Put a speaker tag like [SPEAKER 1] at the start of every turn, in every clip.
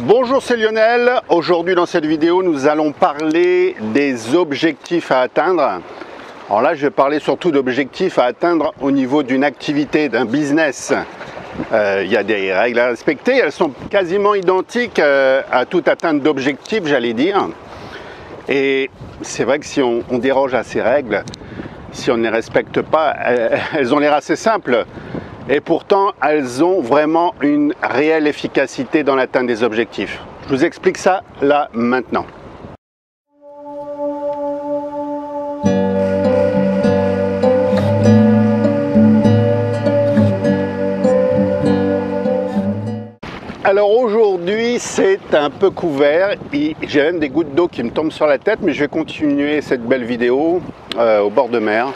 [SPEAKER 1] Bonjour, c'est Lionel. Aujourd'hui dans cette vidéo nous allons parler des objectifs à atteindre. Alors là je vais parler surtout d'objectifs à atteindre au niveau d'une activité, d'un business. Il y a des règles à respecter, elles sont quasiment identiques à toute atteinte d'objectifs, j'allais dire. Et c'est vrai que si on déroge à ces règles, si on ne les respecte pas, elles ont l'air assez simples. Et pourtant, elles ont vraiment une réelle efficacité dans l'atteinte des objectifs. Je vous explique ça là, maintenant. Alors aujourd'hui, c'est un peu couvert. J'ai même des gouttes d'eau qui me tombent sur la tête, mais je vais continuer cette belle vidéo au bord de mer.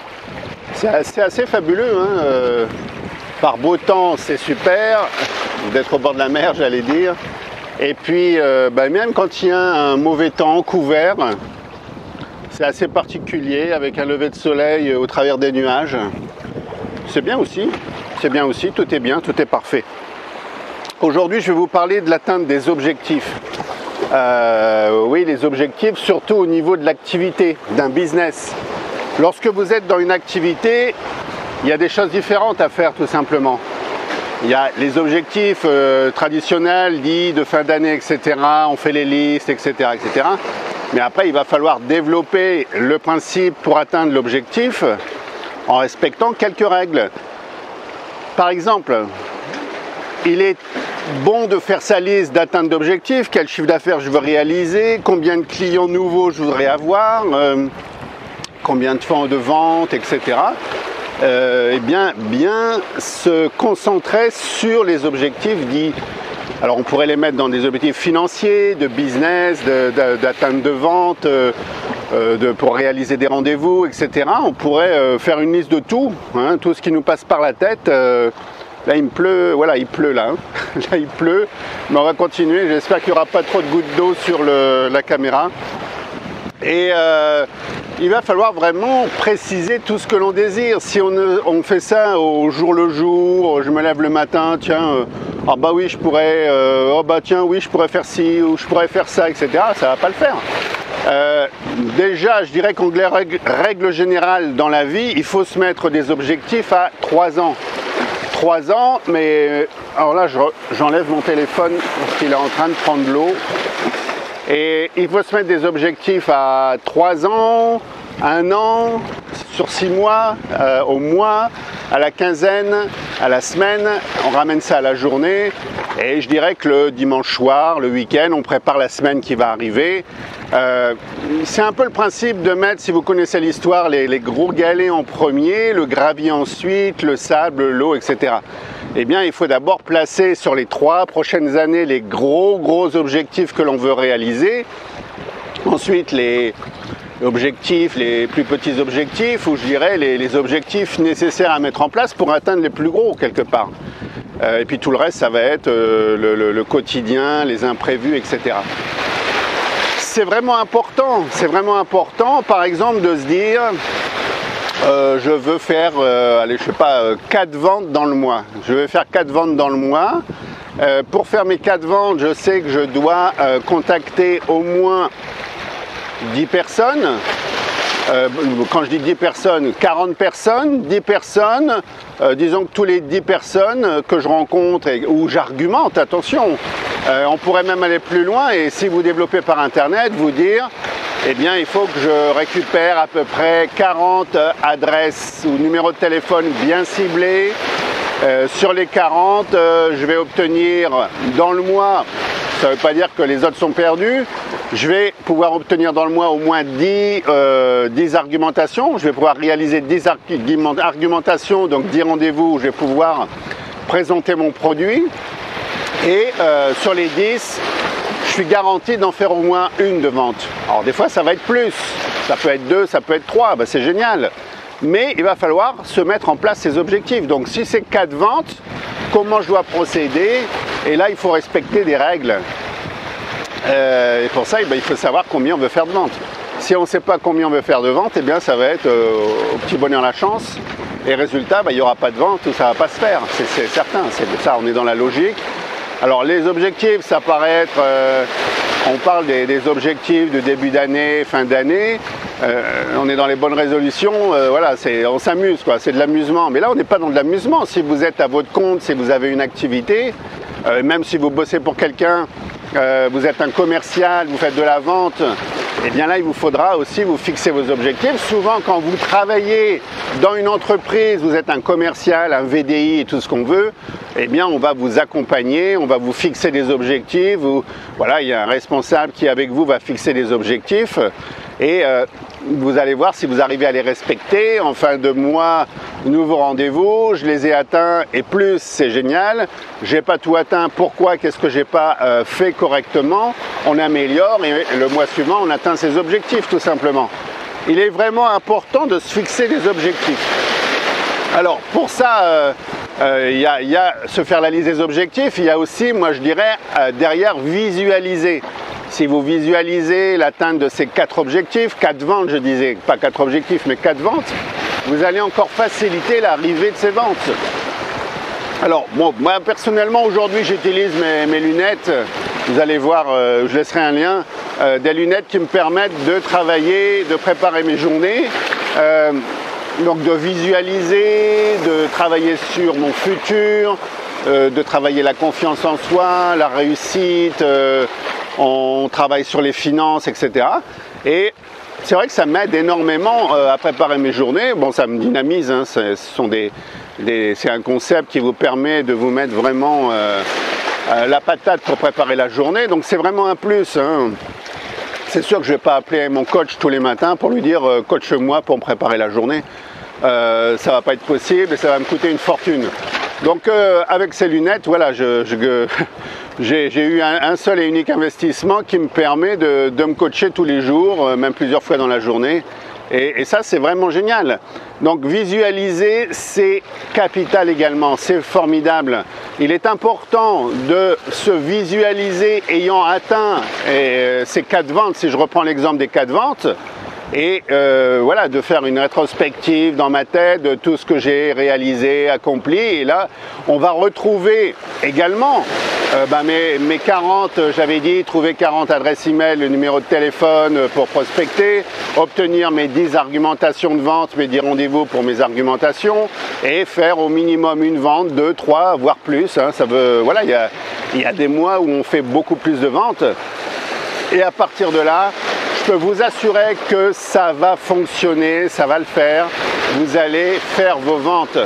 [SPEAKER 1] C'est assez fabuleux, hein. Par beau temps, c'est super d'être au bord de la mer, j'allais dire. Et puis, même quand il y a un mauvais temps couvert, c'est assez particulier avec un lever de soleil au travers des nuages. C'est bien aussi, tout est bien, tout est parfait. Aujourd'hui, je vais vous parler de l'atteinte des objectifs. Oui, les objectifs, surtout au niveau de l'activité, d'un business. Lorsque vous êtes dans une activité, il y a des choses différentes à faire tout simplement. Il y a les objectifs traditionnels dits de fin d'année, etc. On fait les listes, etc., etc. Mais après, il va falloir développer le principe pour atteindre l'objectif en respectant quelques règles. Par exemple, il est bon de faire sa liste d'atteinte d'objectifs, quel chiffre d'affaires je veux réaliser, combien de clients nouveaux je voudrais avoir, combien de fonds de vente, etc. Et bien se concentrer sur les objectifs dits. Alors on pourrait les mettre dans des objectifs financiers, de business, d'atteinte de vente, pour réaliser des rendez-vous, etc. On pourrait faire une liste de tout, hein, tout ce qui nous passe par la tête. Là il me pleut, voilà, il pleut là, hein. Là il pleut, mais on va continuer. J'espère qu'il n'y aura pas trop de gouttes d'eau sur la caméra. Et il va falloir vraiment préciser tout ce que l'on désire. Si on fait ça au jour le jour, je me lève le matin, tiens, ah bah oui, je pourrais, oh bah tiens, oui, je pourrais faire ci, ou je pourrais faire ça, etc. Ça va pas le faire. Déjà, je dirais qu'en règle générale dans la vie, il faut se mettre des objectifs à 3 ans. 3 ans, mais alors là, j'enlève mon téléphone parce qu'il est en train de prendre de l'eau. Et il faut se mettre des objectifs à 3 ans, 1 an, sur 6 mois, au mois, à la quinzaine, à la semaine. On ramène ça à la journée. Et je dirais que le dimanche soir, le week-end, on prépare la semaine qui va arriver. C'est un peu le principe de mettre, si vous connaissez l'histoire, les gros galets en premier, le gravier ensuite, le sable, l'eau, etc. Eh bien, il faut d'abord placer sur les 3 prochaines années les gros objectifs que l'on veut réaliser. Ensuite, les objectifs, les plus petits objectifs, ou je dirais les objectifs nécessaires à mettre en place pour atteindre les plus gros, quelque part. Et puis tout le reste, ça va être le quotidien, les imprévus, etc. C'est vraiment important, par exemple, de se dire... je veux faire, allez, je sais pas, 4 ventes dans le mois. Je vais faire 4 ventes dans le mois. Pour faire mes 4 ventes, je sais que je dois contacter au moins 10 personnes. Quand je dis 10 personnes, 40 personnes, 10 personnes. Disons que tous les 10 personnes que je rencontre ou j'argumente, attention, on pourrait même aller plus loin et si vous développez par internet, vous dire eh bien il faut que je récupère à peu près 40 adresses ou numéros de téléphone bien ciblés. Sur les 40, je vais obtenir dans le mois, ça ne veut pas dire que les autres sont perdus, je vais pouvoir obtenir dans le mois au moins 10 argumentations, je vais pouvoir réaliser 10 argumentations, donc 10 rendez-vous où je vais pouvoir présenter mon produit et sur les 10, je suis garanti d'en faire au moins une de vente. Alors des fois ça va être plus, ça peut être 2, ça peut être 3, ben, c'est génial. Mais il va falloir se mettre en place ces objectifs. Donc si c'est 4 ventes, comment je dois procéder? Et là il faut respecter des règles. Et pour ça, il faut savoir combien on veut faire de ventes. Si on ne sait pas combien on veut faire de ventes, eh bien ça va être au petit bonheur la chance. Et résultat, il n'y aura pas de vente ou ça ne va pas se faire. C'est certain, c'est ça, on est dans la logique. Alors les objectifs, ça paraît être, on parle des objectifs de début d'année, fin d'année, on est dans les bonnes résolutions, voilà, on s'amuse quoi, c'est de l'amusement. Mais là on n'est pas dans de l'amusement, si vous êtes à votre compte, si vous avez une activité, même si vous bossez pour quelqu'un, vous êtes un commercial, vous faites de la vente, et bien là il vous faudra aussi vous fixer vos objectifs. Souvent quand vous travaillez dans une entreprise, vous êtes un commercial, un VDI et tout ce qu'on veut, eh bien on va vous accompagner, on va vous fixer des objectifs, voilà, il y a un responsable qui avec vous va fixer des objectifs et vous allez voir si vous arrivez à les respecter. En fin de mois, nouveau rendez-vous, je les ai atteints et plus, c'est génial. J'ai pas tout atteint, pourquoi, qu'est-ce que j'ai pas fait correctement? On améliore et le mois suivant, on atteint ses objectifs tout simplement. Il est vraiment important de se fixer des objectifs. Alors pour ça, il y a se faire la liste des objectifs, il y a aussi, moi je dirais, derrière visualiser. Si vous visualisez l'atteinte de ces 4 objectifs, 4 ventes, je disais, pas 4 objectifs, mais 4 ventes, vous allez encore faciliter l'arrivée de ces ventes. Alors, bon, moi personnellement, aujourd'hui, j'utilise mes lunettes. Vous allez voir, je laisserai un lien, des lunettes qui me permettent de travailler, de préparer mes journées. Donc de visualiser, de travailler sur mon futur, de travailler la confiance en soi, la réussite, on travaille sur les finances, etc. Et c'est vrai que ça m'aide énormément à préparer mes journées. Bon, ça me dynamise, hein, c'est un concept qui vous permet de vous mettre vraiment la patate pour préparer la journée. Donc c'est vraiment un plus, hein. C'est sûr que je ne vais pas appeler mon coach tous les matins pour lui dire coach-moi pour me préparer la journée. Ça ne va pas être possible et ça va me coûter une fortune. Donc avec ces lunettes, voilà, j'ai eu un seul et unique investissement qui me permet de me coacher tous les jours, même plusieurs fois dans la journée. Et ça, c'est vraiment génial. Donc visualiser, c'est capital également, c'est formidable. Il est important de se visualiser ayant atteint ces 4 ventes, si je reprends l'exemple des 4 ventes, et voilà, de faire une rétrospective dans ma tête de tout ce que j'ai réalisé, accompli. Et là, on va retrouver également mes 40, j'avais dit, trouver 40 adresses email, le numéro de téléphone pour prospecter, obtenir mes 10 argumentations de vente, mes 10 rendez-vous pour mes argumentations, et faire au minimum une vente, 2, 3, voire plus. Hein, ça veut, voilà, il y a des mois où on fait beaucoup plus de ventes. Et à partir de là, je peux vous assurer que ça va fonctionner, ça va le faire. Vous allez faire vos ventes.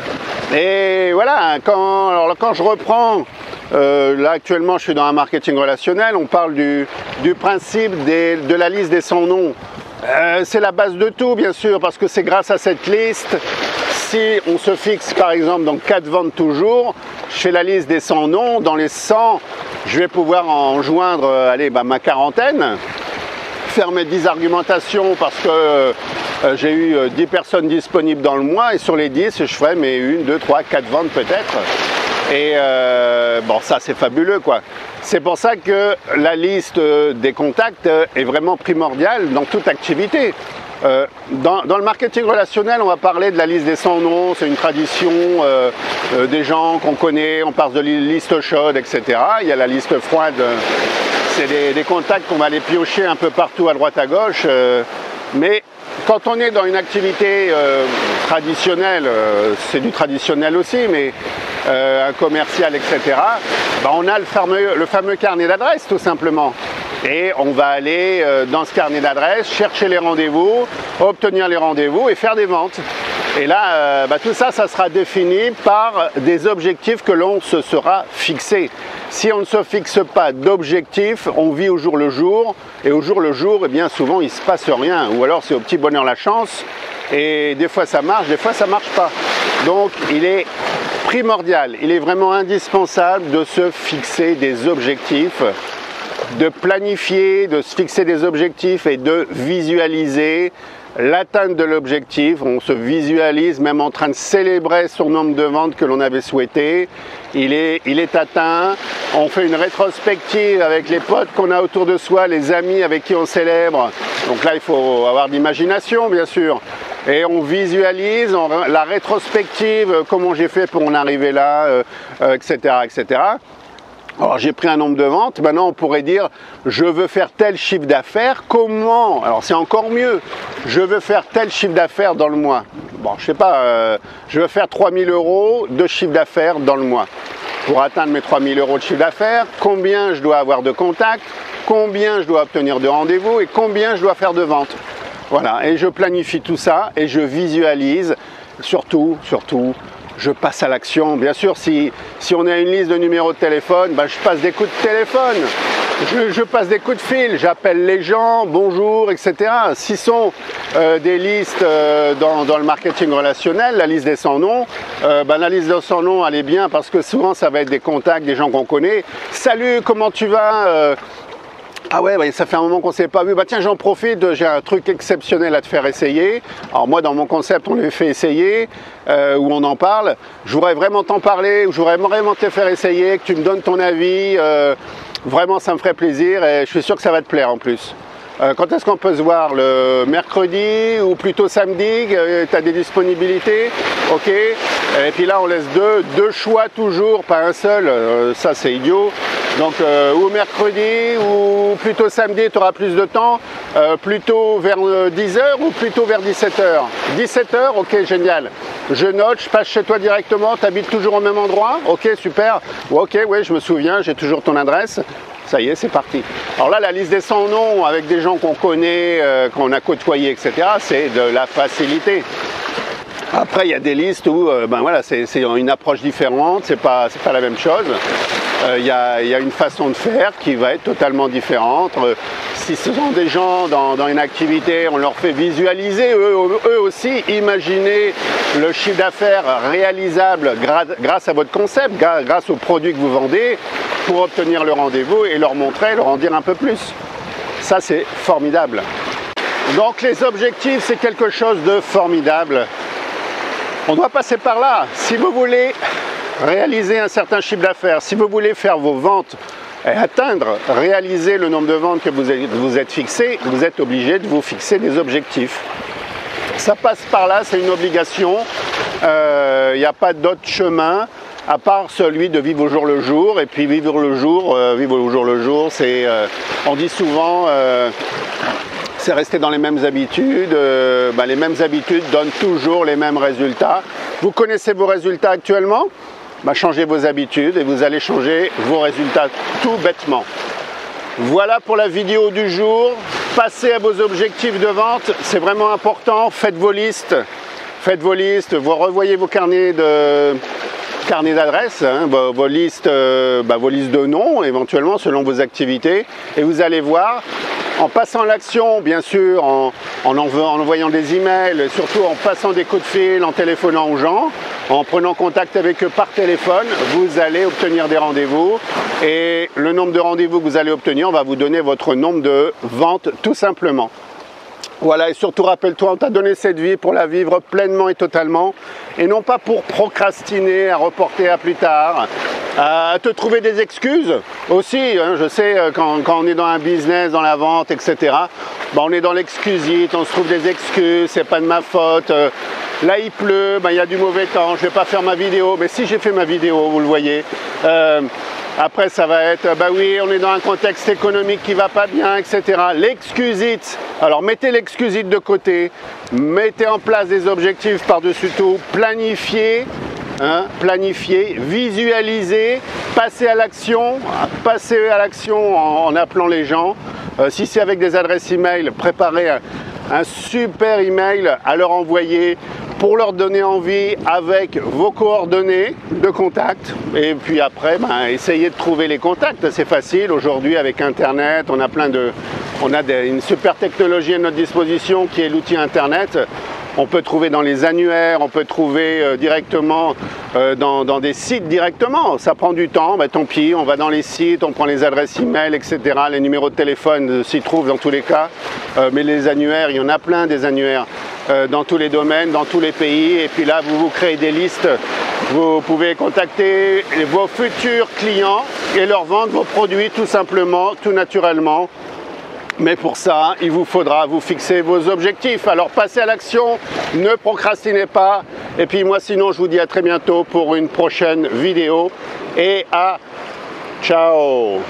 [SPEAKER 1] Et voilà, quand je reprends, là actuellement je suis dans un marketing relationnel, on parle du principe de la liste des 100 noms. C'est la base de tout bien sûr, parce que c'est grâce à cette liste, si on se fixe par exemple dans 4 ventes toujours, je fais la liste des 100 noms, dans les 100, je vais pouvoir en joindre ma quarantaine, faire mes 10 argumentations parce que j'ai eu 10 personnes disponibles dans le mois, et sur les 10, je ferai mes 1, 2, 3, 4 ventes peut-être. Et bon, ça c'est fabuleux quoi. C'est pour ça que la liste des contacts est vraiment primordiale dans toute activité. Dans le marketing relationnel, on va parler de la liste des 100 noms, c'est une tradition des gens qu'on connaît, on parle de liste chaude, etc. Il y a la liste froide, c'est des contacts qu'on va aller piocher un peu partout à droite à gauche, mais quand on est dans une activité traditionnelle, c'est du traditionnel aussi, mais un commercial, etc., on a le fameux carnet d'adresses tout simplement. Et on va aller dans ce carnet d'adresses, chercher les rendez-vous, obtenir les rendez-vous et faire des ventes. Et là, tout ça, ça sera défini par des objectifs que l'on se sera fixés. Si on ne se fixe pas d'objectifs, on vit au jour le jour. Et au jour le jour, eh bien souvent, il ne se passe rien. Ou alors, c'est au petit bonheur la chance. Et des fois, ça marche, des fois, ça ne marche pas. Donc, il est primordial, il est vraiment indispensable de se fixer des objectifs, de planifier, de se fixer des objectifs et de visualiser l'atteinte de l'objectif. On se visualise même en train de célébrer son nombre de ventes que l'on avait souhaité. Il est atteint. On fait une rétrospective avec les potes qu'on a autour de soi, les amis avec qui on célèbre. Donc là, il faut avoir de l'imagination, bien sûr. Et on visualise la rétrospective, comment j'ai fait pour en arriver là, etc., etc. Alors j'ai pris un nombre de ventes, maintenant on pourrait dire je veux faire tel chiffre d'affaires, comment? Alors c'est encore mieux, je veux faire tel chiffre d'affaires dans le mois. Bon, je sais pas, je veux faire 3000 € de chiffre d'affaires dans le mois. Pour atteindre mes 3000 € de chiffre d'affaires, combien je dois avoir de contacts, combien je dois obtenir de rendez-vous et combien je dois faire de ventes. Voilà, et je planifie tout ça et je visualise, surtout, je passe à l'action. Bien sûr, si on a une liste de numéros de téléphone, ben, je passe des coups de téléphone, je passe des coups de fil, j'appelle les gens, bonjour, etc. Si sont des listes dans le marketing relationnel, la liste des 100 noms, ben, la liste des 100 noms, elle est bien parce que souvent, ça va être des contacts, des gens qu'on connaît. Salut, comment tu vas? Ah ouais, bah, ça fait un moment qu'on ne s'est pas vu. Bah tiens, j'en profite, j'ai un truc exceptionnel à te faire essayer. Alors moi, dans mon concept, on les fait essayer, où on en parle. Je voudrais vraiment t'en parler, je voudrais vraiment te faire essayer, que tu me donnes ton avis. Vraiment, ça me ferait plaisir et je suis sûr que ça va te plaire en plus. Quand est-ce qu'on peut se voir? Le mercredi ou plutôt samedi? Tu as des disponibilités? Ok. Et puis là, on laisse deux choix toujours, pas un seul. Ça, c'est idiot. Donc, ou mercredi ou plutôt samedi, tu auras plus de temps. Plutôt vers 10h ou plutôt vers 17h? 17h, ok, génial. Je note, je passe chez toi directement. Tu habites toujours au même endroit? Ok, super. Ok, oui, je me souviens, j'ai toujours ton adresse. Ça y est, c'est parti. Alors là, la liste des 100 noms avec des gens qu'on connaît, qu'on a côtoyés, etc., c'est de la facilité. Après, il y a des listes où ben voilà, c'est une approche différente, c'est pas la même chose. Il y a une façon de faire qui va être totalement différente. Si ce sont des gens dans une activité, on leur fait visualiser, eux aussi, imaginer le chiffre d'affaires réalisable grâce à votre concept, grâce aux produits que vous vendez, pour obtenir le rendez-vous et leur montrer, leur en dire un peu plus. Ça, c'est formidable. Donc les objectifs, c'est quelque chose de formidable. On doit passer par là. Si vous voulez réaliser un certain chiffre d'affaires, si vous voulez faire vos ventes et atteindre, réaliser le nombre de ventes que vous êtes fixé, vous êtes obligé de vous fixer des objectifs. Ça passe par là, c'est une obligation. Il n'y a pas d'autre chemin à part celui de vivre au jour le jour. Et puis vivre au jour le jour, c'est, on dit souvent, c'est rester dans les mêmes habitudes. Les mêmes habitudes donnent toujours les mêmes résultats. Vous connaissez vos résultats actuellement? Changez vos habitudes et vous allez changer vos résultats tout bêtement. Voilà pour la vidéo du jour. Passez à vos objectifs de vente, c'est vraiment important. Faites vos listes, vous revoyez vos carnets d'adresses, hein, vos listes de noms éventuellement selon vos activités, et vous allez voir, en passant l'action, bien sûr, en envoyant des emails, surtout en passant des coups de fil, en téléphonant aux gens, en prenant contact avec eux par téléphone, vous allez obtenir des rendez-vous, et le nombre de rendez-vous que vous allez obtenir va vous donner votre nombre de ventes tout simplement. Voilà, et surtout rappelle-toi, on t'a donné cette vie pour la vivre pleinement et totalement, et non pas pour procrastiner, à reporter à plus tard, à te trouver des excuses aussi. Hein, je sais, quand on est dans un business, dans la vente, etc., on est dans l'excusite, on se trouve des excuses, c'est pas de ma faute, là il pleut, il y a du mauvais temps, je vais pas faire ma vidéo, mais si j'ai fait ma vidéo, vous le voyez. Après, ça va être, oui, on est dans un contexte économique qui va pas bien, etc. L'excusite. Alors, mettez l'excusite de côté, mettez en place des objectifs par-dessus tout, planifiez, visualisez, passez à l'action en appelant les gens. Si c'est avec des adresses email, préparez un super email à leur envoyer pour leur donner envie avec vos coordonnées de contact. Et puis après, essayez de trouver les contacts. C'est facile aujourd'hui avec Internet. On a une super technologie à notre disposition qui est l'outil Internet. On peut trouver dans les annuaires, on peut trouver directement dans des sites directement. Ça prend du temps, tant pis, on va dans les sites, on prend les adresses email, etc. Les numéros de téléphone s'y trouvent dans tous les cas. Mais les annuaires, il y en a plein des annuaires dans tous les domaines, dans tous les pays. Et puis là, vous créez des listes. Vous pouvez contacter vos futurs clients et leur vendre vos produits tout simplement, tout naturellement. Mais pour ça, il vous faudra vous fixer vos objectifs. Alors passez à l'action, ne procrastinez pas. Et puis moi sinon, je vous dis à très bientôt pour une prochaine vidéo. Et à Ciao.